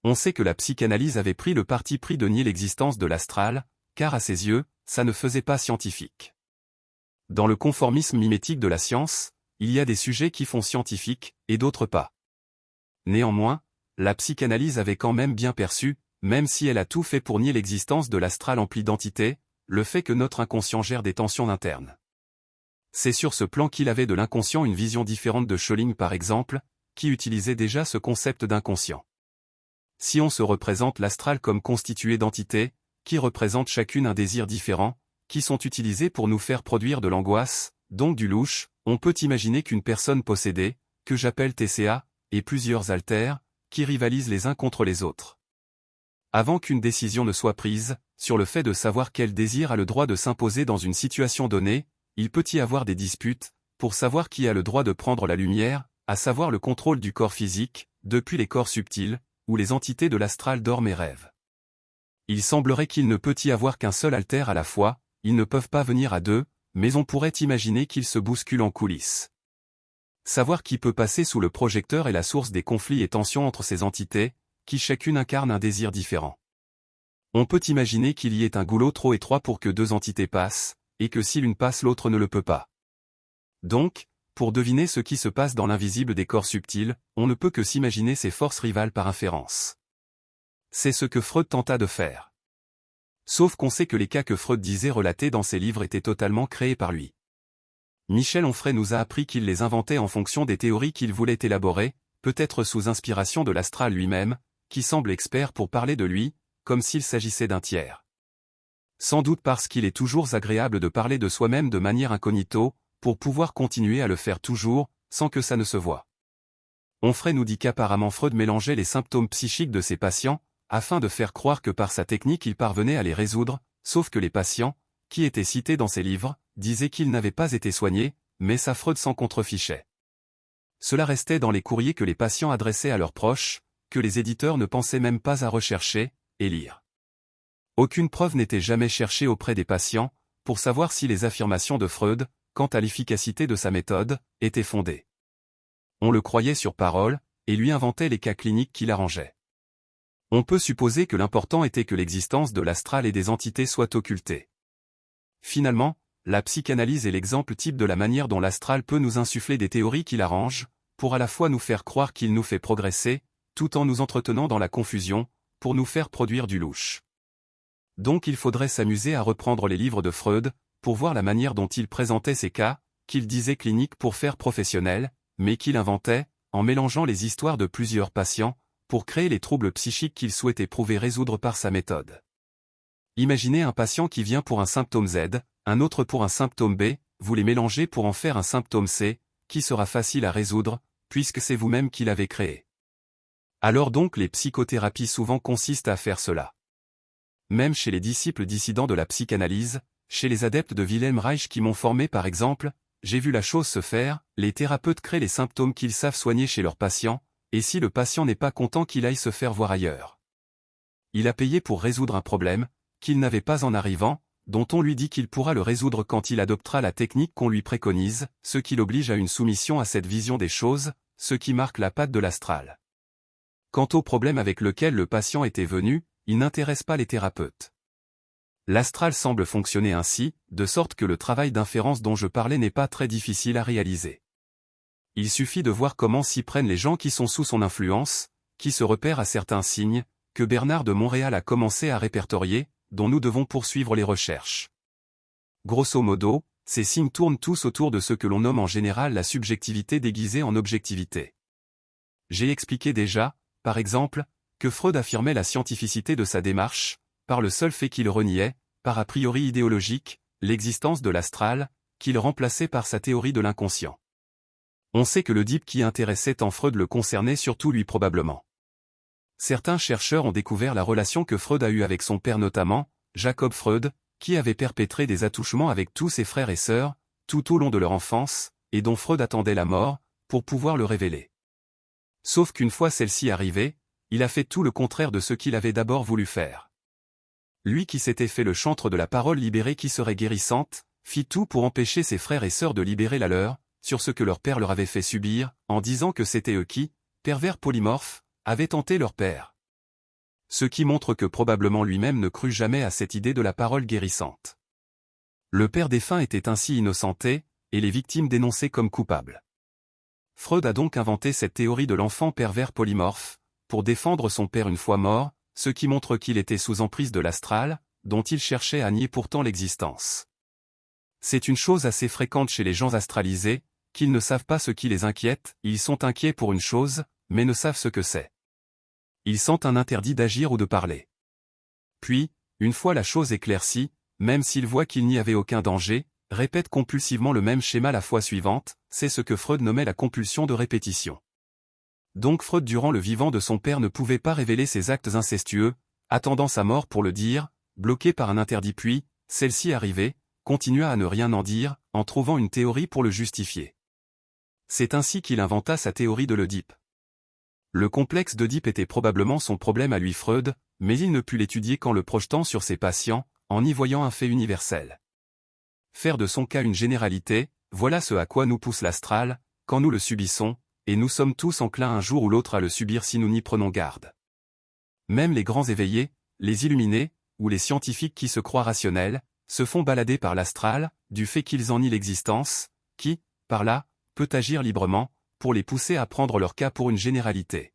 On sait que la psychanalyse avait pris le parti pris de nier l'existence de l'astral, car à ses yeux, ça ne faisait pas scientifique. Dans le conformisme mimétique de la science, il y a des sujets qui font scientifique, et d'autres pas. Néanmoins, la psychanalyse avait quand même bien perçu, même si elle a tout fait pour nier l'existence de l'astral empli d'entités, le fait que notre inconscient gère des tensions internes. C'est sur ce plan qu'il avait de l'inconscient une vision différente de Schelling par exemple, qui utilisait déjà ce concept d'inconscient. Si on se représente l'astral comme constitué d'entités, qui représentent chacune un désir différent, qui sont utilisés pour nous faire produire de l'angoisse, donc du louche, on peut imaginer qu'une personne possédée, que j'appelle TCA, et plusieurs alters, qui rivalisent les uns contre les autres. Avant qu'une décision ne soit prise, sur le fait de savoir quel désir a le droit de s'imposer dans une situation donnée, il peut y avoir des disputes, pour savoir qui a le droit de prendre la lumière, à savoir le contrôle du corps physique, depuis les corps subtils, où les entités de l'astral dorment et rêvent. Il semblerait qu'il ne peut y avoir qu'un seul alter à la fois, ils ne peuvent pas venir à deux, mais on pourrait imaginer qu'ils se bousculent en coulisses. Savoir qui peut passer sous le projecteur est la source des conflits et tensions entre ces entités, qui chacune incarne un désir différent. On peut imaginer qu'il y ait un goulot trop étroit pour que deux entités passent, et que si l'une passe l'autre ne le peut pas. Donc, pour deviner ce qui se passe dans l'invisible des corps subtils, on ne peut que s'imaginer ces forces rivales par inférence. C'est ce que Freud tenta de faire. Sauf qu'on sait que les cas que Freud disait relater dans ses livres étaient totalement créés par lui. Michel Onfray nous a appris qu'il les inventait en fonction des théories qu'il voulait élaborer, peut-être sous inspiration de l'astral lui-même, qui semble expert pour parler de lui, comme s'il s'agissait d'un tiers. Sans doute parce qu'il est toujours agréable de parler de soi-même de manière incognito, pour pouvoir continuer à le faire toujours, sans que ça ne se voie. Onfray nous dit qu'apparemment Freud mélangeait les symptômes psychiques de ses patients, afin de faire croire que par sa technique il parvenait à les résoudre, sauf que les patients, qui étaient cités dans ses livres, disaient qu'ils n'avaient pas été soignés, mais ça Freud s'en contrefichait. Cela restait dans les courriers que les patients adressaient à leurs proches, que les éditeurs ne pensaient même pas à rechercher, et lire. Aucune preuve n'était jamais cherchée auprès des patients, pour savoir si les affirmations de Freud, quant à l'efficacité de sa méthode, étaient fondées. On le croyait sur parole, et lui inventait les cas cliniques qu'il arrangeait. On peut supposer que l'important était que l'existence de l'astral et des entités soit occultée. Finalement, la psychanalyse est l'exemple type de la manière dont l'astral peut nous insuffler des théories qu'il arrange, pour à la fois nous faire croire qu'il nous fait progresser, tout en nous entretenant dans la confusion, pour nous faire produire du louche. Donc il faudrait s'amuser à reprendre les livres de Freud, pour voir la manière dont il présentait ces cas, qu'il disait cliniques pour faire professionnels, mais qu'il inventait, en mélangeant les histoires de plusieurs patients, pour créer les troubles psychiques qu'il souhaitait prouver résoudre par sa méthode. Imaginez un patient qui vient pour un symptôme Z, un autre pour un symptôme B, vous les mélangez pour en faire un symptôme C, qui sera facile à résoudre, puisque c'est vous-même qui l'avez créé. Alors donc les psychothérapies souvent consistent à faire cela. Même chez les disciples dissidents de la psychanalyse, chez les adeptes de Wilhelm Reich qui m'ont formé par exemple, j'ai vu la chose se faire, les thérapeutes créent les symptômes qu'ils savent soigner chez leurs patients, et si le patient n'est pas content qu'il aille se faire voir ailleurs. Il a payé pour résoudre un problème, qu'il n'avait pas en arrivant, dont on lui dit qu'il pourra le résoudre quand il adoptera la technique qu'on lui préconise, ce qui l'oblige à une soumission à cette vision des choses, ce qui marque la patte de l'astral. Quant au problème avec lequel le patient était venu, il n'intéresse pas les thérapeutes. L'astral semble fonctionner ainsi, de sorte que le travail d'inférence dont je parlais n'est pas très difficile à réaliser. Il suffit de voir comment s'y prennent les gens qui sont sous son influence, qui se repèrent à certains signes, que Bernard de Montréal a commencé à répertorier, dont nous devons poursuivre les recherches. Grosso modo, ces signes tournent tous autour de ce que l'on nomme en général la subjectivité déguisée en objectivité. J'ai expliqué déjà, par exemple, que Freud affirmait la scientificité de sa démarche, par le seul fait qu'il reniait, par a priori idéologique, l'existence de l'astral, qu'il remplaçait par sa théorie de l'inconscient. On sait que le DIP qui intéressait tant Freud le concernait surtout lui probablement. Certains chercheurs ont découvert la relation que Freud a eue avec son père notamment, Jacob Freud, qui avait perpétré des attouchements avec tous ses frères et sœurs, tout au long de leur enfance, et dont Freud attendait la mort, pour pouvoir le révéler. Sauf qu'une fois celle-ci arrivée, il a fait tout le contraire de ce qu'il avait d'abord voulu faire. Lui qui s'était fait le chantre de la parole libérée qui serait guérissante, fit tout pour empêcher ses frères et sœurs de libérer la leur, sur ce que leur père leur avait fait subir, en disant que c'était eux qui, pervers polymorphes, avaient tenté leur père. Ce qui montre que probablement lui-même ne crut jamais à cette idée de la parole guérissante. Le père défunt était ainsi innocenté, et les victimes dénoncées comme coupables. Freud a donc inventé cette théorie de l'enfant pervers polymorphe, pour défendre son père une fois mort, ce qui montre qu'il était sous emprise de l'astral, dont il cherchait à nier pourtant l'existence. C'est une chose assez fréquente chez les gens astralisés, qu'ils ne savent pas ce qui les inquiète, ils sont inquiets pour une chose, mais ne savent ce que c'est. Ils sentent un interdit d'agir ou de parler. Puis, une fois la chose éclaircie, même s'ils voient qu'il n'y avait aucun danger, répètent compulsivement le même schéma la fois suivante, c'est ce que Freud nommait la compulsion de répétition. Donc Freud durant le vivant de son père ne pouvait pas révéler ses actes incestueux, attendant sa mort pour le dire, bloqué par un interdit puis, celle-ci arrivée, continua à ne rien en dire, en trouvant une théorie pour le justifier. C'est ainsi qu'il inventa sa théorie de l'Oedipe. Le complexe d'Oedipe était probablement son problème à lui Freud, mais il ne put l'étudier qu'en le projetant sur ses patients, en y voyant un fait universel. Faire de son cas une généralité, voilà ce à quoi nous pousse l'astral, quand nous le subissons, et nous sommes tous enclins un jour ou l'autre à le subir si nous n'y prenons garde. Même les grands éveillés, les illuminés, ou les scientifiques qui se croient rationnels, se font balader par l'astral, du fait qu'ils en nient l'existence, qui, par là, peut agir librement, pour les pousser à prendre leur cas pour une généralité.